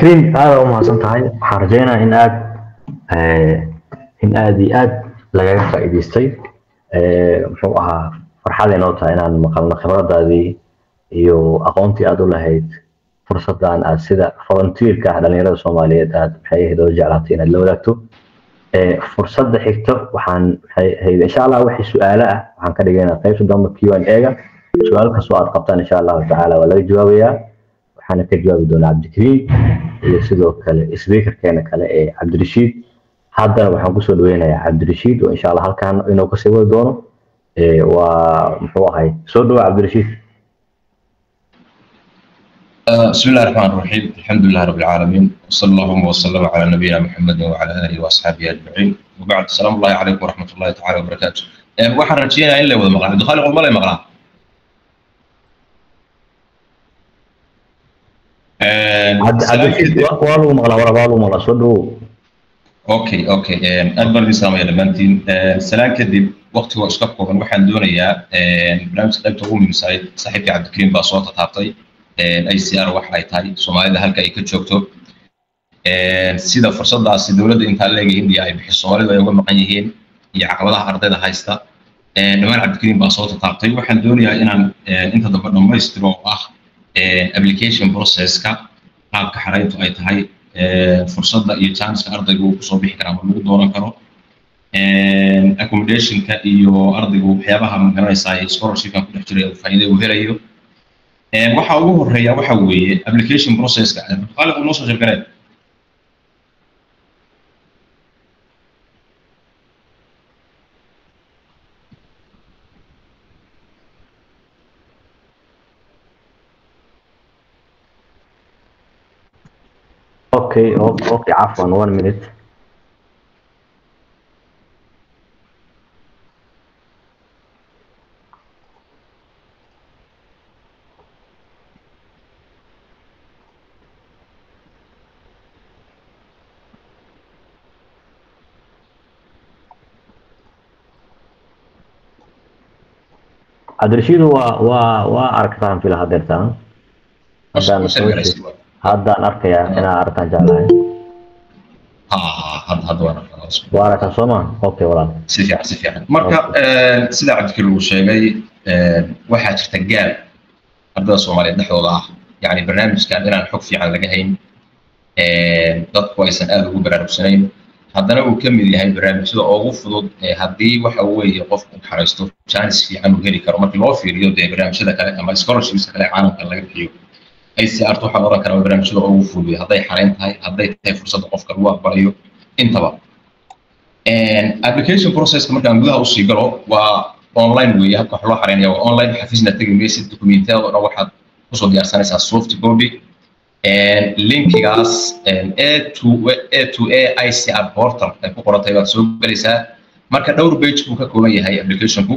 cabdikariim aad u mahadsan tahay. waxaan rajeynaa in aad iyo aad lagaga faa'iidaystay. muxuu ahaa farxad inoo tahay inaan maqalno khibradaadii iyo aqoontii aad u lahayd fursaddan aad sida volunteerka ah dhalinyarada Soomaaliyeed aad maxay ahayd oo jeclaatay inaad la wadaagto. fursadda xigta waxaan maxay ahayd insha Allah wixii su'aalo ah waxaan ka dhigaynaa qaybta dambe Q&A-ga. su'aal kasta oo aad qabtaan insha Allah tacaala waa laga jawaabayaa. waxaan ka jawaabi doonaa cabdikariim iyo sidoo kale speaker-keena kale ee Cabdirashiid. haddana waxaan ku soo dhaweynayaa Cabdirashiid oo insha Allah halkaan inuu ka sii wadi doono. waa muxuu ahay soo dhaw Cabdirashiid. بسم الله الرحمن الرحيم الحمد لله رب العالمين وصلى الله وسلم على نبينا محمد وعلى اله واصحابه اجمعين وبعد السلام الله عليكم ورحمه الله تعالى وبركاته. waxaan rajeynayaa in la wada maqlaan dukhali qolma la maqlaan waa lagu maqlaa waa lagu maqlaa soo dhaw. اوكي aad baan idin salaamaya dhammaantiin. salaan kadib waqtiga iska kooban waxaan doonayaa barnaamijka qaybta ugu muhiimsan saaxiibkii Cabdikariim baa soo taabtay ICR waxa ay tahay Soomaalida halka ay ka joogto sida fursadaasi dawladda inta leega Hindiya ay bixiso Soomaalidu ay uga maqan yihiin iyo caqabadaha ardayda haysta. dhamaan Cabdikariim baa soo taabtay waxaan doonayaa inaan inta dambe dhammaystiro oo ah application process-ka qaabka xarayntu ay tahay fursadda iyo chance-ka ardaygu uu kusoo bixi karo ama lagu dooran karo accommodation-ka iyo ardaygu waxyaabaha magaranaysaa scholarship-ka ku dhex jiray oo faa'iido u helayo. waxa ugu horeeya waxa weeye application process-ka qalab noo soo shaqeynaa. اوكي عفوا 1 minute. Cabdirashiid waa aragtaan fila hadeertaan haddaan arkayaa inaa aragtaan jeclahay waa aragtaan soo maa okay walaal si fiican marka sida Cabdikariim uu sheegay waxaa jirta gaab ardayda Soomaaliyeed dhexdooda ah yani barnaamijkan inaan xog fiican laga hayn dadku aysan aad ugu baraarugsanayn haddana uu ka mid yahay barnaamijyada ugu fudud haddii waxa weeye qofku xareysto chance fiican uu heli karo markii loo fiiriyo barnaamijyada kale ama scholarships kale caalamka laga bixiyo. ICR waxaan oran karaa barnaamijyada ugu fudud hadday xareyn tahay hadday tahay fursadda qofka lagu aqbalayo intaba. application process-ka markaan gudaha u sii galo waa online weeye habka wax loo xareynayo waa online xafiisna tagi maysid dokumentiyada oo dhan waxaad kusoo diyaarsanaysaa soft copy linkigaas A to A ICR portal ay ku qorantay baad soo galaysaa. marka dhowr page buu ka kooban yahay application-ku.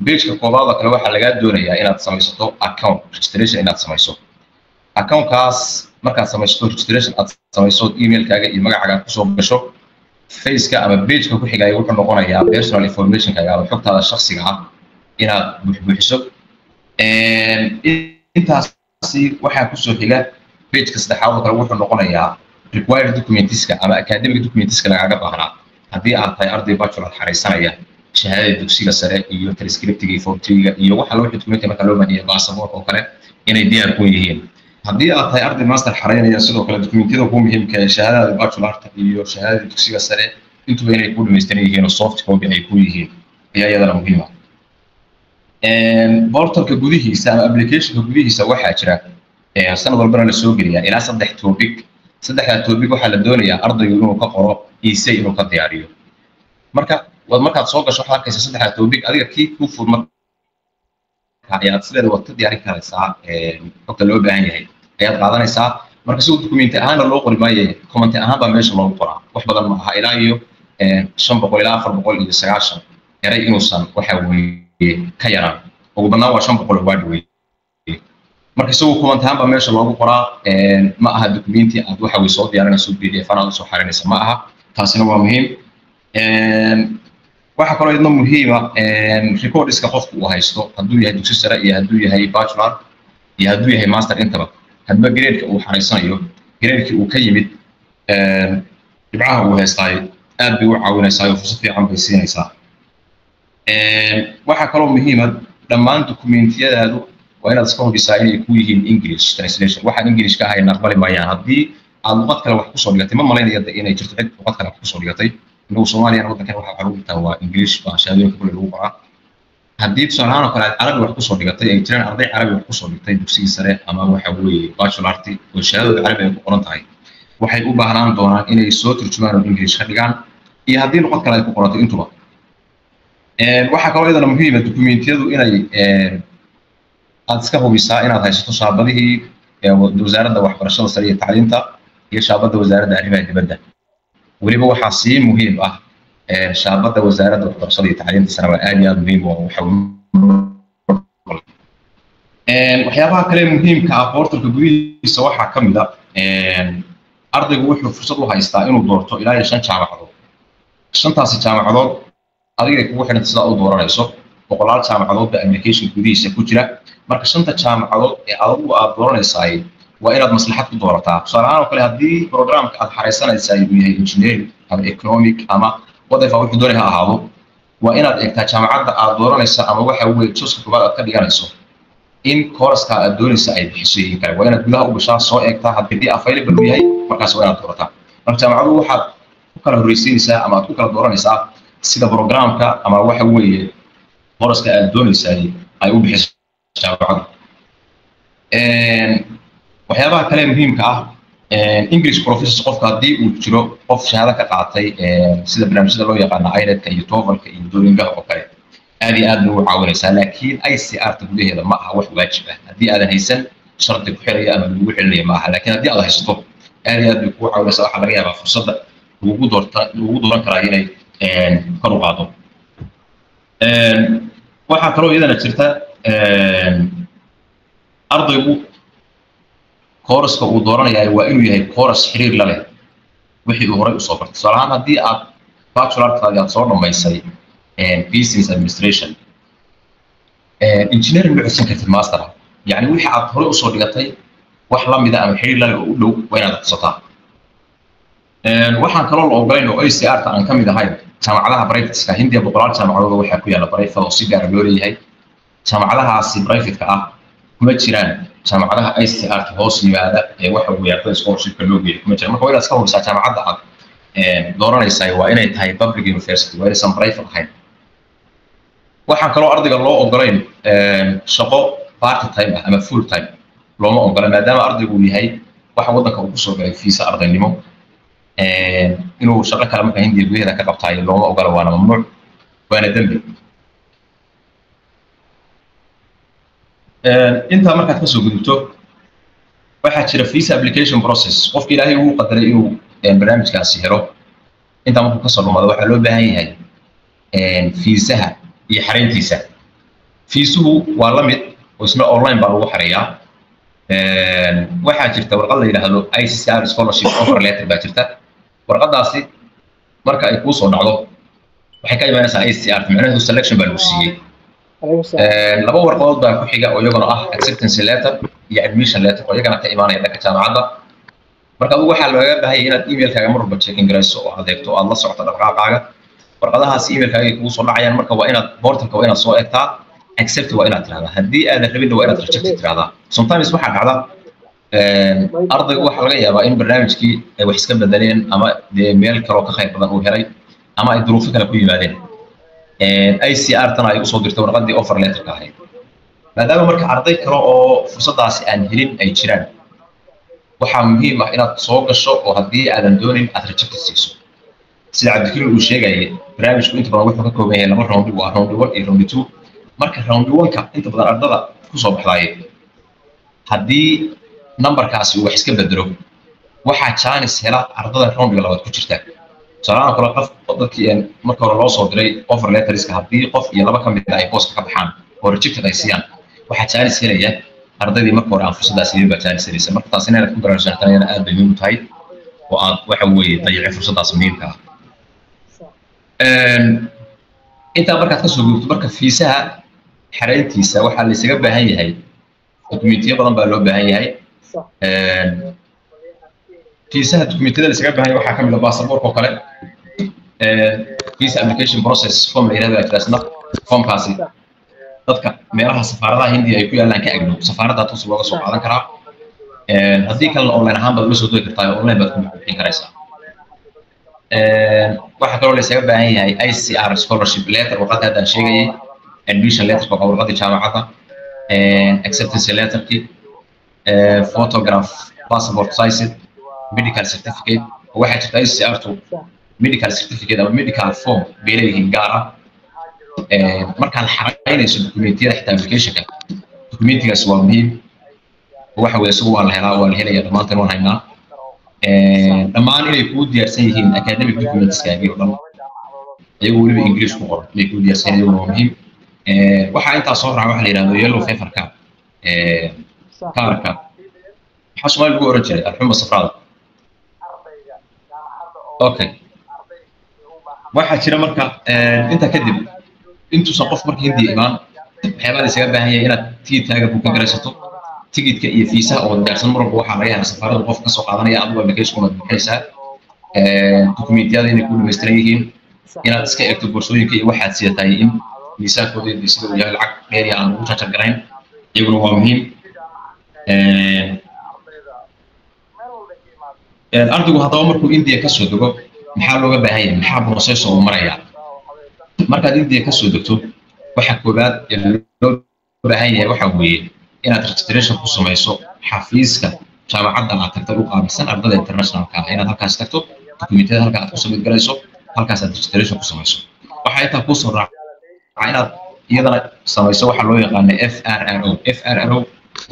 page-ka koobaad kale waxaa lagaa doonayaa inaad samaysato account registration inaad samayso. account-kaas markaad samaysato registration aad samayso email-kaaga iyo magacaaga kusoo gasho face-ka ama page-ka ku xigaya wuxuu noqonayaa personal information-kaaga ama xogtaada shakhsiga ah inaad buuxiso. intaasi waxaa kusoo xiga page-ka saddexaad oo kale wuxuu noqonayaa required documents-ka ama academic documents-ka lagaaga baahnaa haddii aad tahay arday bachelor xareysanaya shahaadada dugsiga sare iyo transcript-ga iyo form 3-ga iyo waxa loo document marka loo baahan yahay passport oo kale inay diyaar ku yihiin. haddii aad tahay arday master xareynaya sidoo kale dokumentiyada ugu muhiimka ah shahaadada bachelorka iyo shahaadada dugsiga sare intuba inay ku dhameystiran yihiin oo soft copy ay ku yihiin ayaa iyadana muhiim ah. portalka gudihiisa ama applicationka gudihiisa waxaa jira sanad walbana la soo geliyaa ilaa 3 topic. 3 topic waxaa la doonayaa ardaygu inuu ka qoro essay inuu ka diyaariyo. markaad soo gasho waxaad arkaysaa 3 topic adiga kii ku fudud marka ayaad sideeda waqti diyaarin karaysaa xogta loo baahan yahay ayaad qaadanaysaa. marka si dokumenti ahaan loo qori maayo comment ahaan baa meesha loogu qoraa wax badan ma aha ilaa iyo 500 ilaa 490 eray inuusan waxa weeye ka yaraan ugu badnaan waa 500 word weeye. marka si comment ahaan baa meesha loogu qoraa ma aha dokumenti aad waxa weeye soo diyaarinayso PDF aan soo xarinaysa ma aha taasina waa muhiim. waxa kaloo idna muhiima records-ka qofku uu haysto hadduu yahay dugsi sare iyo hadduu yahay bachelor iyo hadduu yahay master intaba hadba grade-ka uu xareysanayo جرينكي وكيمد دبعها هو هيستاي aad bay u caawinaysaa oo fursad fiican bay siinaysaa waxa kale oo muhiim ah dhammaan dokumentiyadaadu waa inaad iska hubisaa inay ku yihiin English translation waxa English ka ahayn aqbali maayaan haddii aad luqad kale wax ku soo dhigatay ma malaynaya inay jirto cid luqad kale wax ku soo dhigatay inuu Soomaaliya waddankan waxa lagu dhigtaa waa English baa shahaadooyinka kale lagu qoraa haddii tusaalahaan kale aad Carabi wax ku soo dhigatay ay jiraan arday Carabi wax ku soo dhigtay dugsiga sare ama waxa weeye bachelor oo shahaadada Carabi ay ku qoran tahay waxay u baahnaan doonaan inay soo turjumaan English ka dhigaan iyo haddii luqad kale ay ku qorato intuba waxa kale oo iyadana muhiim ah dokumentiyadu inay aad iska hubisaa inaad haysato shaabadihii wasaaradda waxbarashada sare iyo tacliinta iyo shaabadda wasaaradda arrimaha dibadda weliba waxaa sii muhiim ah shaabadda wasaaradda waxbarashada iyo tacliinta sare waa aad iyo aad muhiim oo waxyaabaha kale muhiimka ah portalka gudihiisa waxaa ka mid ah ardaygu wuxuu fursad u haystaa inuu doorto ilaa 5 jaamacadood shantaasi jaamacadood adiga kugu xidhan sida u dooranayso boqolaal jaamacadood baa application gudihiisa ku jira marka shanta jaamacadood ee adigu aad dooranaysaa waa inaad maslaxad ku doorataa tusaale ahaan oo kale haddii programka aad xareysanaysaa uu yahay engineering ama economic ama whatever wuxuu doonaya ha ahaado waa inaad eegtaa jaamacadda aad dooranaysa ama waxa weeye jooska kubaad aad ka dhiganayso in kooraska aad doonaysa ay bixiso kale waa inaad gudaha u gashaa soo eegtaa haddii available yahay markaas waa inaad doorataa marka jaamacadu waxaad ku kala horeysiinaysaa ama aad ku kala dooranaysaa sida programka ama waxa weeye kooraska aad doonaysa ay u bixiso jaamacadu waxyaabaha kale muhiimka ah English professors qofka haddii uu jiro qof shahaado ka qaatay sida barnaamijyada loo yaqaan IELTS iyo TOEFL iyo Duolingo oo kale aad iyo aad buu caawinaysaa laakiin ICR gudaheeda ma aha wax waajib ah haddii aadan haysan sharti ku xiraya ama lagu xilinayo ma aha laakiin haddii aad haysato aad iyo aad buu ku caawinaysaa waxa laga yaabaa fursadda ugu dooran karaa inay kor u qaado waxa kale oo iyadana jirta ardaygu kooraska uu dooranaya waa inuu yahay kooras xiriir la leh wixii uu horey u soo bartay tusaale ahaan haddii aad bachelorkaada aad soo dhammaysay business administration engineering ma codsan kartid master yani wixii aad horey usoo dhigatay wax la mida ama xiriir la leh oo u dhow waa inaad codsataa waxaan kaloo la ogolayn oo ICR-ta aan ka mid ahayn jaamacadaha privateska hindiya boqolaal jaamacadood waxaa ku yaala private oo si gaar loo leeyahay jaamacadahaasi private-ka ah kuma jiraan jaamacadaha ICR-ka hoos yimaada ee waxa weeye ardayda scholarship-ka loo geeyo kuma jiraan marka waa inaad iska hubisaa jaamacadda aad dooranaysaa waa inay tahay public university waa inaysan private ahayn waxaan kaloo ardayga loo ogolayn shaqo part time ah ama full time looma ogola maadaama ardaygu yahay waxa waddanka uu kusoo galay fiisa ardaynimo inuu shaqo kale marka hindiya gudaheeda ka qabtaayo looma ogola waana mamnuuc waana dembi inta markaad ka soo gudubto waxaa jira visa application process qofka ilaahay uu qadaray inuu barnaamijkaasi helo inta markuu ka soo dhumaado waxaa loo baahan yahay fiisaha iyo xareyntiisa fiisuhu waa la mid oo isna online baa lagu xareeyaa waxaa jirta warqad la yidhaahdo ICR scholarship offer letter baa jirta warqadaasi marka ay kuu soo dhacdo waxay ka imaanaysaa ICR macnaheedu selection baa lagu siiyey laba warqadood baa ku xiga oo iyaguna ah acceptance letter iyo admission letter oo iyagana ka imaanaya dhanka jaamacadda marka adigu waxaa looga baahan yahay inaad emailkaaga mar walba checking garayso oo adeegto oo aad la socoto dhaqdhaqaaqaaga warqadahaasi emailkaaga ay kugu soo dhacayaan marka waa inaad portalka waa inaad soo eegtaa accept waa inaad tirahdaa haddii aadan rabin waa inaad reject tirahdaa sometimes waxaa dhacda ardaygu waxaa laga yaabaa in barnaamijkii ay wax iska bedeleen ama dee meel kaloo ka khayr badan uu helay ama ay duruufo kale ku yimaadeen ICR-tana ay usoo dirtay warqadii offer letterka ahayd maadaama marka arday kale oo fursadaasi aan helin ay jiraan waxaa muhiim ah inaad soo gasho oo haddii aadan doonin aad reject siiso sida cabdikariim uu sheegayay barnaamijku inta badan wuxuu ka kooban yahay laba round waa round 1 iyo round 2 marka round 1ka inta badan ardada ku soo baxdaayay haddii numberkaasi uu wax iska bedelo waxaa chance hela ardada round-ga labaad ku jirta salaam kala qof dadkii marka hore loo soo diray offer letterska haddii qof iyo laba ka mid ah ay booska ka baxaan oo rejected ay siiyaan waxaa chance helaya ardaydii marka hore aan fursadaas helin baa chance helaysa marka taas inaad ku baraarujintaan inay aad muhiim u tahay oo aad waxa weeye dayacay fursadaas muhiimka ah inta markaad ka soo gudubto marka fiisaha xareyntiisa waxaa la isaga baahan yahay dokumentiyo badan baa loo baahan yahay fiisaha dukumentiyada la isaga baahan yahay waxaa ka mid ah baasaboorka oo kale visa application process form la yiraahdo ajraasna formkaasi dadka meelaha safaaradaha Hindiya ay ku yaalaan ka agdhow safaaradda toos looga soo qaadan karaa haddii kalena online ahaan baad la soo doogi kartaa online baad ku bixin karaysaa waxa kaloo la isaga baahan yahay ICR scholarship letter waqti hadda sheegayay admission letter oo warqadii jaamacadda acceptance letter ki photograph passport size medical certificate waxa jirta ICR to medical certificate ama medical form beelayihiin gaar ah markaad xaraynayso dukumentiyada xitaa applicationka dukumentigaas waa muhiim waxa weeye isagu waa la helaya dhammaanteen waan haynaa dhammaan inay kuu diyaarsan yihiin academic documentskaaga oo dhan iyagu weliba English ku qoran inay kuu diyaarsan yihiin waa muhiim waxaa intaa soo raaca waxa la yiraahdo yellow fever card kaarka waxaa Soomaali lagu oran jiray alxuma safrada okay waxaa jira marka inta kadib intuusan qof marka Hindiya imaan waxyaabaa la isaga baahan yahay inaad tigidkaaga buukan garaysato tigidka iyo fiisaha oo diyaarsan mar walba waxaa laga helaa safaarada qof ka soo qaadanaya adigu application ma bixinaysaa dukumentiyada inay ku dhameystiran yihiin inaad iska eegto boorsooyinka iyo waxaad sidatay in miisaankooda iyo sida uu yahay lacag dheeri aan ugu jarjar garayn iyaguna waa muhiim ardaygu haddaba markuu Hindiya ka soo dego maxaa looga baahan yahay maxaa process uu maraya markaad Hindiya ka soo degto waxa koobaad ee loo baahan yahay waxa weeye inaad registration ku samayso xafiiska jaamacadda aad tagto u qaabilsan ardayda internationalka ah inaad halkaas tagto dukumentiyada halka aad ku submit garayso halkaas aad registration ku samayso waxa inta ku soo raaca inaad iyadana samayso waxa loo yaqaan FRRO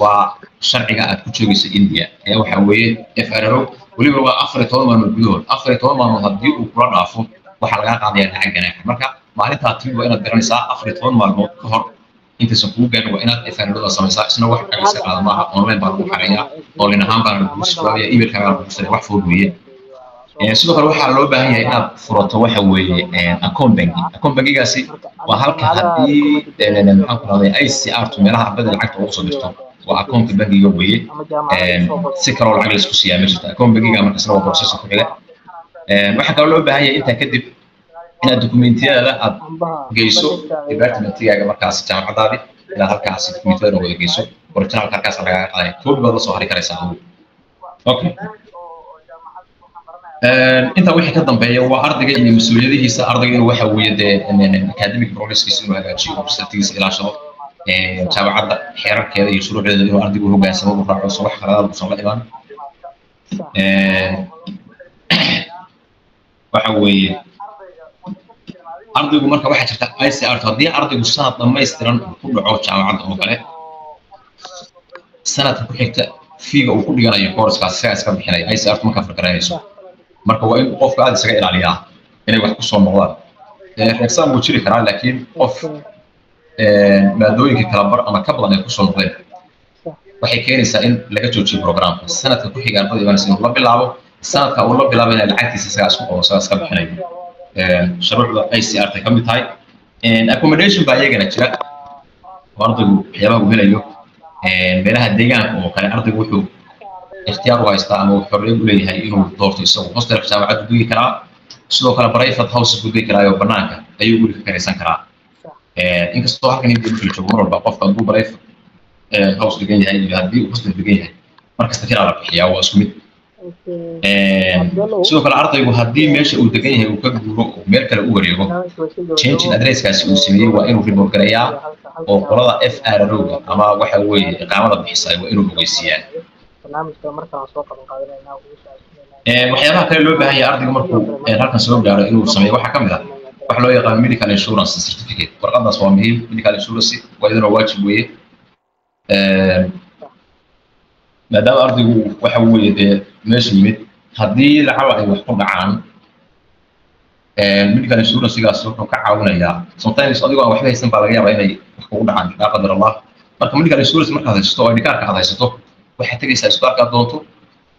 waa sharciga aad ku joogayso India ee waxa weeye FRRO waliba waa 14 maalmood gudahood 14 maalmood haddii uu kula dhaafo waxa laga qaadayaa lacag ganaax marka maalinta aad waa inaad garanaysaa 14 maalmood ka hor inta soo ku gaar waa inaad FRRO samaysaa isna wax ka iska qaada maaha online baa lagu xareeyaa online ahaan baa lagu soo email ka lagu soo wax fudud weeye sidoo kale waxaa loo baahan yahay inaad furato waxa weeye account bankigaasi waa halka haddii maxaan ku raadaya ICR to meelaha ardayda lacagta ugu soo dirto waa account bankiga weeye si kale oo lacag la isku siiyaa meesha account bankiga markaasna waa process ku xiga waxaa kaloo loo baahan yahay inta kadib inaad dukumentiyada aad geyso departmentigaaga markaas jaamacadaadi inaad halkaas dukumentiyada wada geyso original halkaas laga qaaday code baad la soo hari karaysaa okay inta wixii ka dambeeya waa ardayga iyo mas'uuliyadihiisa ardayga inuu waxa weeye de academic progresskiisa inuu hagaajiyo universitygiisa ilaashado jaamacadda xeerarkeeda iyo shuruucdeeda inuu ardaygu hoggaansamo u raaco soo wax qaladaad uusan la imaan waxa weeye ardaygu marka waxa jirta ICR haddii ardaygu sanad dhammaystiran ku dhaco jaamacadda oo kale sanadka ku xigta fiiga uu ku dhiganayo kooraskaas isaga iska bixinaya ICR marka farqaynayso marka waa in qofka aad isaga ilaaliyaa inay wax ku soo noqdaan exam wuu jiri karaa laakiin qof maadooyinka kala bar ama ka badan ay ku soo noqdeen waxay keenaysaa in laga joojiyo programka sanadka ku xiga ardayda imanaysa inuu la bilaabo sanadka uu la bilaabo inay lacagtiisa isaga isku qabo isaga iska bixinayo shuruucda ICR ka mid tahay accommodation baa iyagana jira ardaygu waxyaabaha uu helayo meelaha deegaanka oo kale ardaygu wuxuu اختيار وايستا أما وحرية ولا هي إنه دورته يسوي هوستل جامعة دوي كرا سلو كلا برايفت هاوس دوي كرا يو بنانك أيوة يقول لك كنيسان كرا إنك استوى كان يدي في الجمهور الباقف كان دو برايفت هاوس دوي هاي هذي وهوستل دوي هاي مركز تكير على بحياة واسمي سلو كلا عرض يقول هذي ماشي ودقيه هي وكجورو ومركل أوريو change الأدرس كاس وسميه وإنه في البركرية أو قرض FRRO أما واحد هو إقامة بحساب وإنه بويسيان waxyaabaha kale loo baahan yahay ardayga markuu halkan soo gaaro inuu sameeyo waxa kamid ah wax loo yaqaan medical insurance certificate warqadaas waa muhiim medical insurance waa idin waajib weeye maadaama ardaygu waxa weeye dee meesha yimid haddii lacag ay wax ku dhacaan medical insurance-gaas wuxuu ka caawinayaa sometimes adigoo aan waxba haysan baa laga yaabaa inay wax kugu dhacaan laa qadar allah marka medical insurance markaad haysato oo idhikaarka aad haysato waxaad tegaysaa isbitaalka doonto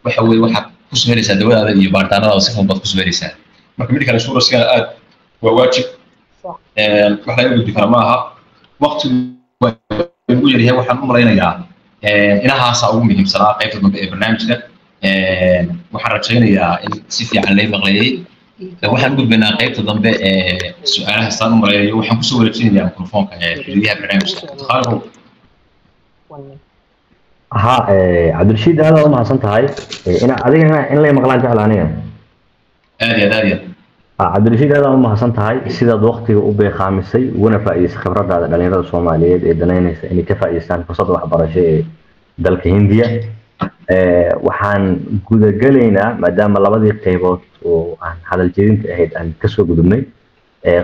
waxa weeye waxaad ku soo helaysaa dawadaada iyo baaritaanadaada si fudud baad ku soo helaysaa marka medical insurance-ga aad waa waajib wax laga gudbi kara maaha waqtigu ugu yaryahay waxaan u malaynayaa inahaasaa ugu muhiimsanaa qaybta dambe ee barnaamijka waxaan rajaynayaa in si fiican lay maqlayay waxaan gudbinaa qaybta dambe su'aalaha saan u maleeyo waxaan kusoo wareejinayaa mikrofoonka xiriyaha barnaamijka khaalid ها عبد الرشيد هذا ما حسنت هاي أنا إن لي مقلان جعلانية آدي عبد الرشيد هذا ما حسنت هاي سيدا وقتي وبي خامسي وانا فايس خبرات هذا دليل الصومالية دليل إني كفايسان فصد وحبر شيء دلك هندية وحان جود جلينا ما دام الله بدي قيبات وعن هذا الجديد تأهيد أن كسر قدمي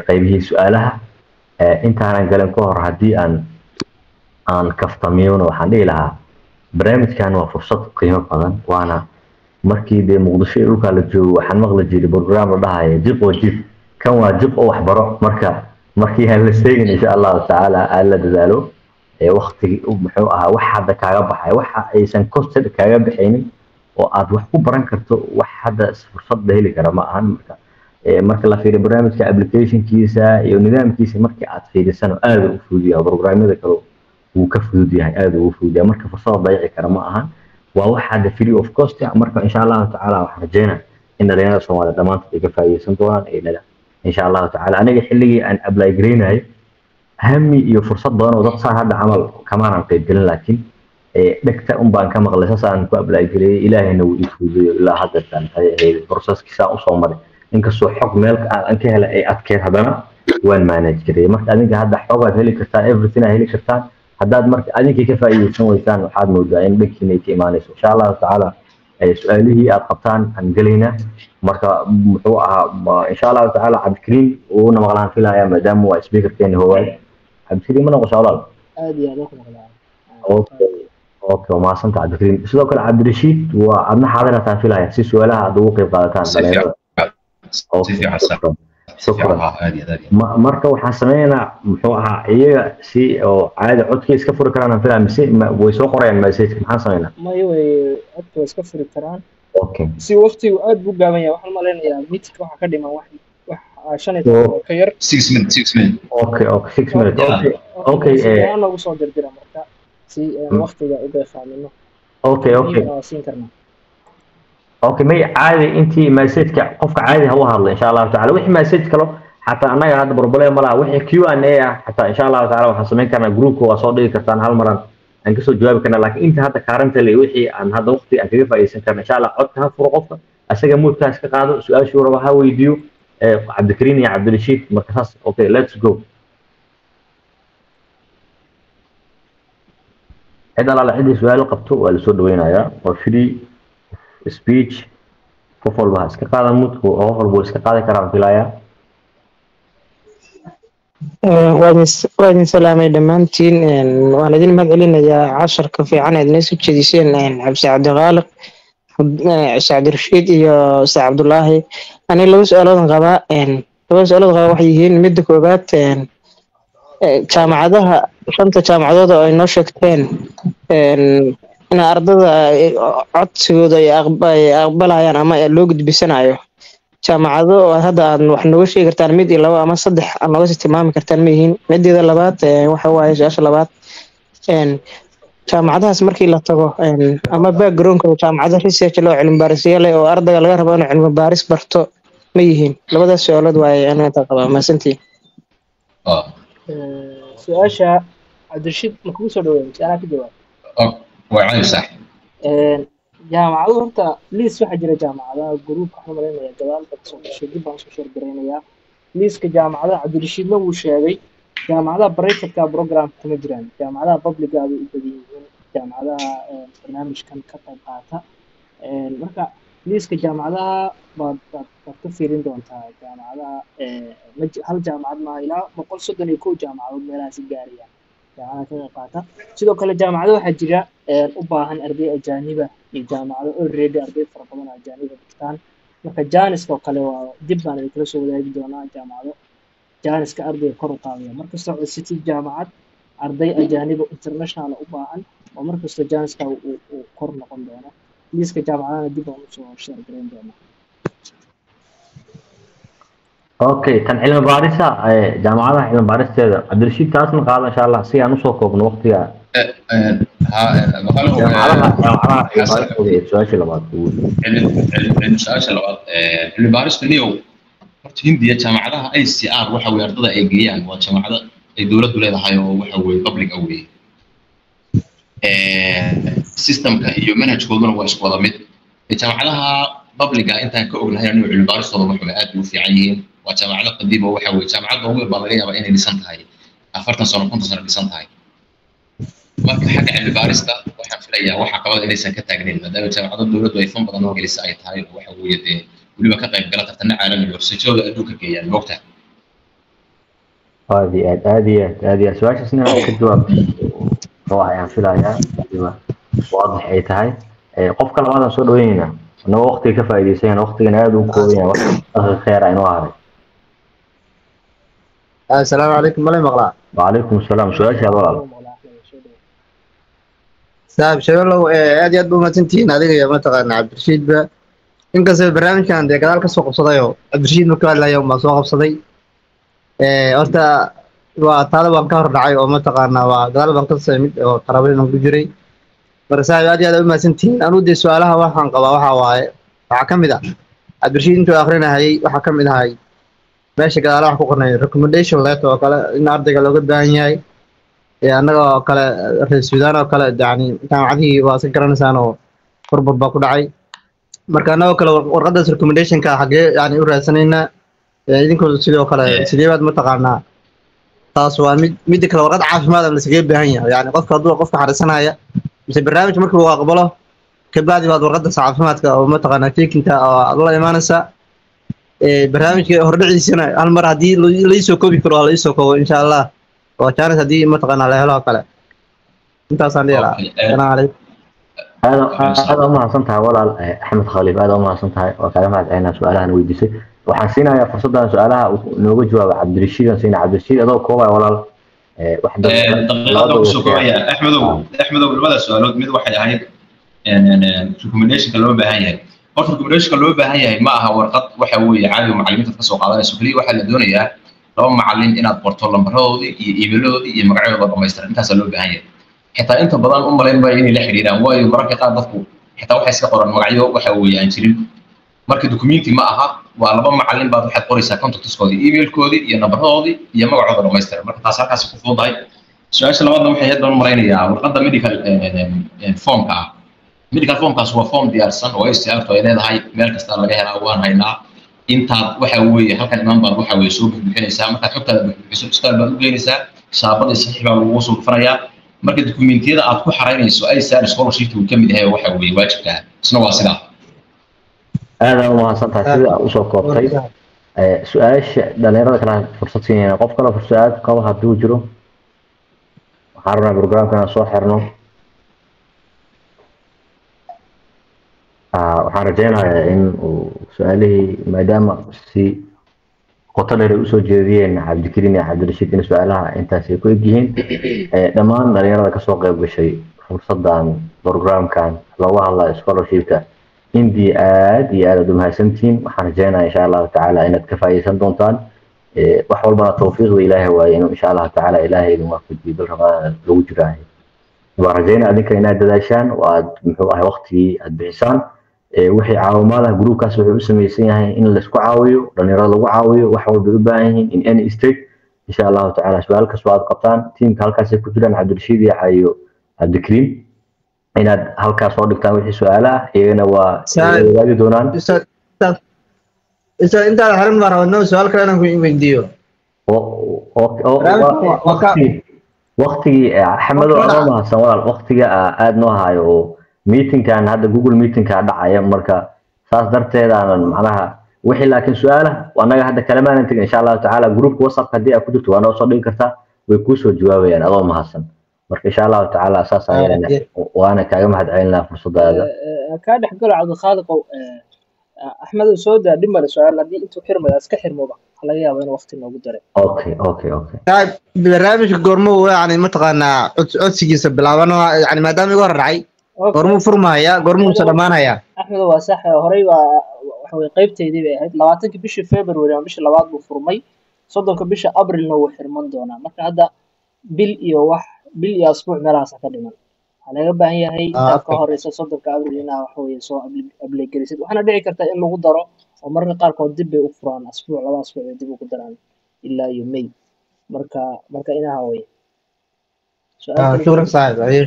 قيبه سؤالها أنت أنا قلنا كهر هدي أن كفتميون وحان لها برنامج كان وفرصة قيمة بدن وأنا مركي دي مقدشي لوكا لجو waxaan maqli jiray program dhahay jib oo jib kan waa jib oo waxbaro markii aan la sheegin insha Allah taala alla dadaalo waqti muxuu ahaa wax hada kaaga baxay waxa aysan kosted kaaga bixinin oo aad wax ku baran karto wax hada fursad heli kara ma ahan marka la fiiriyo barnaamijka application kiisa iyo nidaamkiisa markii aad fiirisan aad u fududiyaa programmada kale uu ka fudud yahay aad u fududiyaa marka fursad dayici kara ma ahan وواحد free of cost مركا إن شاء الله تعالى وحرجينا إن لنا صومال دمان تيجي فايسن طبعا إلا إن شاء الله تعالى أنا يحلي أن أبلاي جرين هاي همي يفرصة ضان وضغط صار هذا عمل كمان عن قيد لكن دكتور بان كم غلسة عن أبلاي جرين إلهي إنه يفوز إلى هذا الثاني هي فرصة كساء صومال إنك سو حق ملك أنك هلا أتكير هذا وين ما نجري مركا أنك هذا حق هلي كرتان everything هلي كرتان هذا مرك أنك كيف يسوي كان وحد مودعين بكني كإيمانيس إن شاء الله تعالى سؤاله أقطان عن قلينا مرك إن شاء الله تعالى عبد الكريم ونمغلان في الآية مدام وسبيكر كان هو عبد الكريم من شاء الله عادي يا رقم أوكي وما صنت عبد الكريم سلوك عبد الرشيد وعندنا حاضرة في الآية سي سؤالها دوق قادتان شكرا marka waxaan sameeynaa muxuu ahaa iyaga si oo caadi codkii iska furi karaan aan filayo mise way soo qorayaan message maxaan sameeynaa way codka iska furi karaan okay si waqtigu aad buu gaaban yahay waxaan maleynayaa meeting waxa ka dhiman wax 5 ka yar 6 minutes okay 6 minutes okay ana ugu soo dirdira marka si waqtiga u beefaamino okay siin karnaa اوكي مي عادي انت مسجك قفك عادي هو هذا ان شاء الله تعالى وحي مسج كلو حتى انا هذا بروبليم ملا وحي كيو ان اي حتى ان شاء الله تعالى waxaan sameyn karnaa groupka waa soo dhigi kartaan hal maran aan ka soo jawaabi karnaa laakiin inta hadda currently wixii aan hadda waqti aan kaga faa'iideysan karnaa insha Allah codka furo qofka asaga moodkaas ka qaado su'aashu raba ha weydiyo Cabdikariin iyo Cabdirashiid markaas okay let's go هذا لا عندي سؤال qabto waa la soo dhaweynayaa oo free speech كفول بحث كقاعدة موت وأوفر بويس كقاعدة كرام فيلايا وادين سلامي دمانتين وانا دين مدعلين يا 10 كفي عنا الناس وتشديسين عبد عبد الغالق سعد رشيد يا سعد عبد الله انا لو سؤالات غباء لو سؤالات غباء وحيين مد كوبات jaamacadaha shanta jaamacadood oo ay noo sheegteen in ardada codsigooda ay aqbalayaan ama loo gudbisanayo jaamacado hadda aad wax nooga sheegi kartaan mid iyo laba ama saddex aad nooga tilmaami kartaan ma yihiin mideeda labaad waxa waaye su'aasha labaad jaamacadahaas markii la tago ama backgroundka jaamacadaha research loo cilmi baarisyo leh oo ardayga laga rabo inuu cilmi baaris barto ma yihiin labadaas su'aalood waaye ana taqaba ma santii su'aasha Cabdirashiid ma kugu soo dhaweeyay su'aalaha ka jawaab وعلي صح jaamacadu horta liis waxa jira jaamacadaha gruupka waxaan maleynayaa gadaal ka soo gashay dib baan soo sheergareynayaa liiska jaamacadaha Cabdirashiidna wuu sheegay jaamacadaha private program kuma jiraan jaamacadaha public ah u badan yihiin jaamacadaha barnaamijkan ka qayb qaata marka liiska jaamacadaha baad ka fiirin doontaa jaamacadaha hal jaamacad ma ilaa 131 jaamacadood meelaha si gaaraya jaamacadaha ka qaata sidoo kale jaamacadaha waxa jira u baahan arday ajaaniba iyo jaamacado already arday fara badan ajaaniba dhigtaan marka jaaniska kale waa dib baan kala soo wadaagi doonaa jaamacado jaaniska arday kor u qaadaya markasta city jaamacad arday ajaaniba international u baahan oo markasta jaaniska uu kor noqon doono liiska jaamacadaha dib baan soo sheegayn doonaa اوكي كان علم بارسة جامعة علم بارسة عبد الرشيد تاسم قال ان شاء الله سي انو سو كوبن وقتها ها مقاله jaamacadaha cilmi su-aasha labaad علم سؤال لبعض اللي بارست اليوم horta hindiya jaamacadaha ICR waxa weeye ardada ay geeyaan waa jaamacada ay dowladdu leedahay oo waxa weeye public ah weeye systemka iyo manhajkooduna waa isku wada mid jaamacadaha publica intaan ka ognahay inuu cilmi baaristooda waxa aad u fiican yihiin waa jaamacado qadiim oo waxa weeye jaamacadda ugu baa laga yaabaa inay dhisan tahay 40 sano 50 sano dhisan tahay marka xagga cilmi baarista waxaan filayaa waxa qabada inaysan ka taagnayn maadaama jaamacadda dowladdu ay fan badan oo gelisa ay tahay waxa weeye dee weliba ka qayb gala tartanna caalami oo sijooda adduunka geeyaan moogta هذه سؤال سنة كجواب روح يعني في العيا واضح أي تهاي قف كلام هذا صور ويننا أنا وقتي كفاية سين وقتي أنا أدو كوين وقت خير عين واحد السلام عليكم ملاي مغلا وعليكم السلام سؤال يا ولد ساب شغلو aad iyo aad buu matantiin adiga iyo mataqaana Cabdirashiid ba inkastoo barnaamijkan de gadaal ka soo qabsadayo Cabdirashiid markii la leeyahay ma soo qabsaday horta waa taada waan ka hor dhacay oo mataqaana waa gadaal baan ka saamid oo qarabadeen ku jiray marka aad iyo aad u matantiin anu de su'aalaha waxaan qabaa waxa waaye waxa kamid ah Cabdirashiid intuu akhrinahay waxa kamid ahay meesha gadaal wax ku qornay recommendation letter oo kale in ardayga looga baahan yahay annaga oo kale reer Suudaan oo kale yani jaamacadii waa si garanaysan oo furbad baa ku dhacay marka annaga kale warqadaas recommendation ka xagee yani u raadsanayna idinkoo sidoo kale sidee baad mataqaanaa taas waa mid kale warqad caafimaad la isaga baahan yahay yani qofka hadduu qofka xarisanaya mise barnaamij markii uu aqbalo ka baadi baad warqada caafimaadka oo mataqaanaa teekinta oo la imaanaysa barnaamijka hordhiciisana hal mar haddii la isoo koobi karo la isoo koobo insha Allah وكانت هذه متقنة لها لا كلا أنت صنديق أنا عليك هذا ما صنتها ولا أحمد خليل هذا ما صنتها وكلامات عنا سؤالها نويدسي وحسينا يا فرصة سؤالها نوجد جواب عبد الرشيد نسينا عبد الرشيد هذا كوبا ولا واحد أحمد بالمدى سؤال مد واحد هاي يعني ريكومنديشن كلام بهاي قلت ريكومنديشن كلام بهاي معها ورقة وحوي عادي ومعلمين تتسوق على سؤالي واحد الدنيا لو معلم inaad qorto lambarhoodi iyo emailodi iyo magacyadooda dhamaystiran intaas loo baahan yahay xitaa inta badan u maleyn bay inay la xiriiraan waayo mararka qaar dadku xitaa waxay iska qoran magacyo waxa weeyaan jirin marka documenti ma aha waa laba macallin baad waxaad qoraysaa contactskoodi emailkoodi iyo nambarhoodi iyo magacooda dhamaystiran marka taas halkaas ku fududahay su'aasha labaad waxay hadda u maraynayaa warqadda medical formka medical formkaas waa form diyaarsan oo ICR ay leedahay meel kasta laga helaa waan haynaa intaad waxa weeye halkan imaan baan waxa weeye soo bixinaysaa markaad xogtaada bixiso istaal baad u geynaysaa shaabada saxiix baa lagu soo dhufanayaa marka dokumentiyada aad ku xaraynayso ay saar scholarship uu kamid yahay waxa weeye waajibka isna waa sidaa aad u mahadsantahay sida u soo koobtay su'aasha dhalinyarada kale fursad siinayna qof kale fursad qabo hadduu jiro waxaan rabnaa programkan soo xirno waxaan rajaynayaa in su'aalihii maadaama si qoto dheer u soo jeediyeen Cabdikariin iyo Cabdirashiid in su'aalaha intaas ay ku egyihiin dhammaan dhalinyarada ka soo qayb gashay fursadan programkan looga hadlayo scholarshipka India aad iyo aad u mahadsantiin waxaan rajaynayaa insha Allah tacaala inaad ka faa'iideysan doontaan wax walba tawfiiqda Ilaahay waayo inuu insha Allah tacaala Ilaahay idin waafajiyo bil Ramadaan lagu jiraayo waan rajaynayaa adinka inaad dadaashaan oo aad muxuu ahay waqti aad bixisaan wixii caawimaadaha gruubkaas wuxuu u sameeysan yahay in la isku caawiyo dhalinyarada lagu caawiyo wax walba u baahan yihiin in any state insha Allah tacaala su'aal kasta aad qabtaan teamka halkaas ay ku jiraan Cabdirashiid iyo Cabdikariin inaad halkaas soo dhigtaan wixii su'aalaha iyagana waa wadaagi doonaan inta haran mar wadno su'aal kale aan ku weydiiyo waqtigii Axmed oo ma hasan walaal waqtiga aad noo hayo meeting kan hadda Google meeting ka dhacaya marka saas darteed aan macnaha wixii laakiin su'aalaha wanaga hadda kalamaan inta insha Allah tacaala group WhatsApp hadii aad ku jirto waana soo dhigi kartaa way ku soo jawaabayaan adoo mahadsan marka insha Allah tacaala asaas ayaan waana kaaga mahadcelinaa fursadaada ka dhaxgalo Cabdi Khaaliq Axmed soo daa dhimar su'aal hadii intuu xirmada iska xirmoba laga yaabo in waqti noogu daray okay barnaamijka goormo yani mataqaanaa codsigiisa bilaabano yani maadaama igu horacay goormo furmaaya goormo uu dhamaanaya Axmed waa sax horey waa waxa way qaybteedii bay ahayd 20 bishii February ama bishii labaad buu furmay 30 bishii April na wuu xirman doonaa marka hadda bil iyo asbuuc meelahaas ka dhiman laga baahan yahay inta ka horeysa 30 abril inaa wax weeye soo apply gelisid waxaana dhici karta in lagu daro oo mararka qaarkood dib bay u furaan asbuuc 2 asbuuc dib ugu daraan ilaa iyo May marka inaha weeye shukran saaxiib aye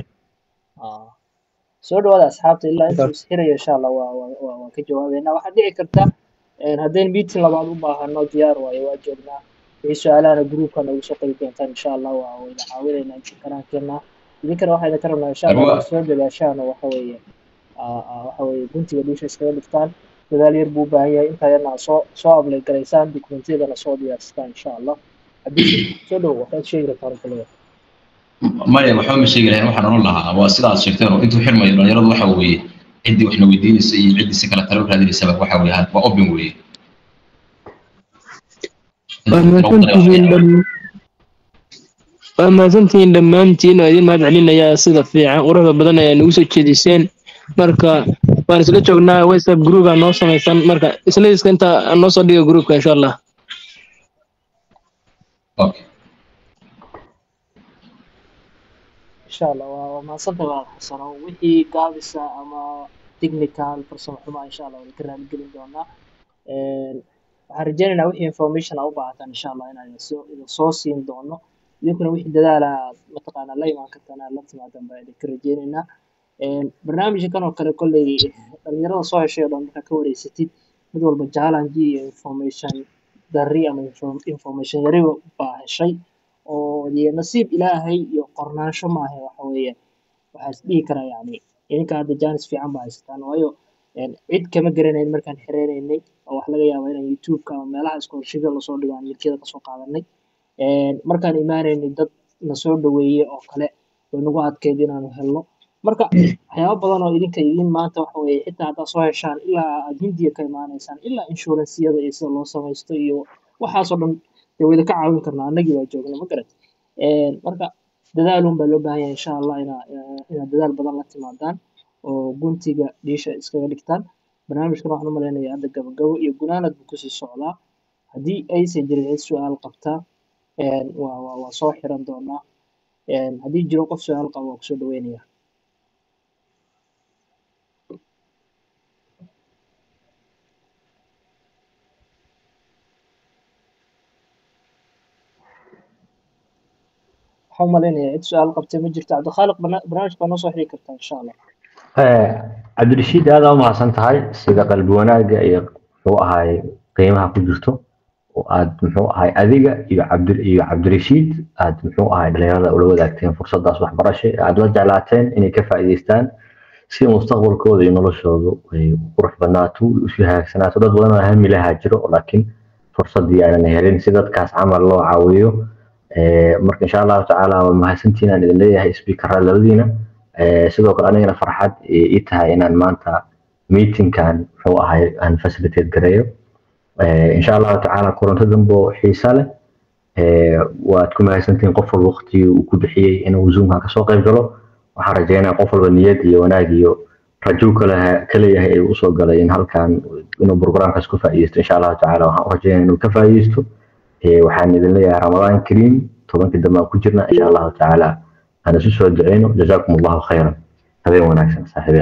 soo dhawaada asxaabta ilaa inta isxirayo insha Allah waa ka jawaabeynaa waxa dhici karta haddeen meeting labaad u baahano diyaar waaye waa joognaa wixii su'aalaha groupka nagu soo qayb doontaan insha Allah waa wada caawinaynaa inta karaankeena idinkana waxaa idin ka rabnaa insha Allah soo dadaashaan waxa weeye guntiga dhiisha iskaga dhigtaan dadaal yar buu u baahan yahay inta yarna soo apply garaysaan dokumentiyadana soo diyaarsataan insha Allah haddii soo dhow waxaad sheegi kartaa kaliya maya waxba ma sheegi lahayn waxaan oran lahaa waa sidaad sheegteen oo intuu xirmayo dhalinyaradu waxa weeye ciddii waxna weydiinaysa iyo ciddii si kala talo raadinaysa waxa weeye waa open weeye waa mahadsantihiin dhammaantiin oo idin mahad celinayaa sida fiican quruxda badan ee nagu soo jeediseen marka waan isla joognaa WhatsApp group aan noo samaysan marka isla iska inta noo soo dhigo groupka insha Allah okay insha Allah waa mahadsantahay xasano wixii gaabisa ama technical farsamo xumo insha Allah waan ka raali gelin doonaa waxaan rajaynaynaa wixii information u baahataan insha Allah inaan soo siin doono idinkuna wixii dadaala mataqaanaa la imaan kartaan la timaadaan baan idinka rajaynaynaa barnaamijkan oo kale kolley dhalinyarada soo heshay oo dhan markaa ka wareysatid mid walba challenge iyo information darri ama information yari baa heshay oo nasiib ilaahay iyo qornaansho maaha waxa weeye waxaa is dhihi karaa yani idinka hadda jaanis fiican baa haysataan waayo cid kama garanayn markaan xireynaynay oo wax laga yaabaa inaan youtube-ka ama meelaha iskoolashada lasoo dhigo aan milkiyada kasoo qaadanay markaan imaanaynay dad na soo dhaweeye oo kale way nagu adkeyd inaanu helno marka waxyaabo badan oo idinka idin maanta waxa weeye xitaa haddaad soo heshaan ilaa aad hindiya ka imaanaysaan ilaa inshuransiyada iyo sida loo samaysto iyo waxaasoo dhan dee wayda ka caawin karnaa annagii baa joogna ma garat marka dadaalun baa loo baahan yahay insha Allah inaad dadaal badan la timaadaan oo guntiga dhiisha iskaga dhigtaan barnaamijkan waxaan u malaynayaa hadda gabagabo iyo gunaanad buu kusii socdaa haddii aysan jirin cid su'aal qabtaa waa soo xiran doonaa haddii jiro qof su'aal qaba waa kusoo dhaweynaya waxaan malaynayaa cid su'aal qabtay ma jirto cabdikhaliq barnaamijka noo soo xiri kartaa insha Allah cabdirashiid aad u mahadsan tahay sida qalbi wanaaga iyo muxuu ahaay qiimaha ku jirto oo aad muxuu ahaay adiga iyo cabdirashiid aad muxuu ahaay dhalinyarada ula wadaagteen fursadaas waxbarasho aad la jeclaateen inay ka faa'iideystaan si mustaqbalkooda iyo noloshooda ay qurux badnaato isu hagaagsanaato dad badan oo hami lahaa jiro laakiin fursadii aanan helin si dadkaas camal loo caawiyo marka insha Allah tacaala waa mahadsantiin aan idin leeyahay speaker labadiina sidoo kale anigana farxad ii tahay inaan maanta meetingkan muxuu ahay aan facilitate gareeyo insha Allah tacaala kulanto dambo xiisa leh waad ku mahadsantiin qof walba waqti uu ku bixiyay inuu zoomka ka soo qayb galo waxaan rajaynayaa qof walba niyad iyo wanaag iyo rajo kale yahay ay u soo galay in halkan inuu programkaas ku faa'iideysto insha Allah tacaala waxaan rajaynayaa inuu ka faa'iideysto waxaan idin leeyahay Ramadaan Kariim tobankii dambe ku jirna insha Allah tacaala أنا سوسو الدعين جزاكم الله خيرا هذا وناكسن صاحبي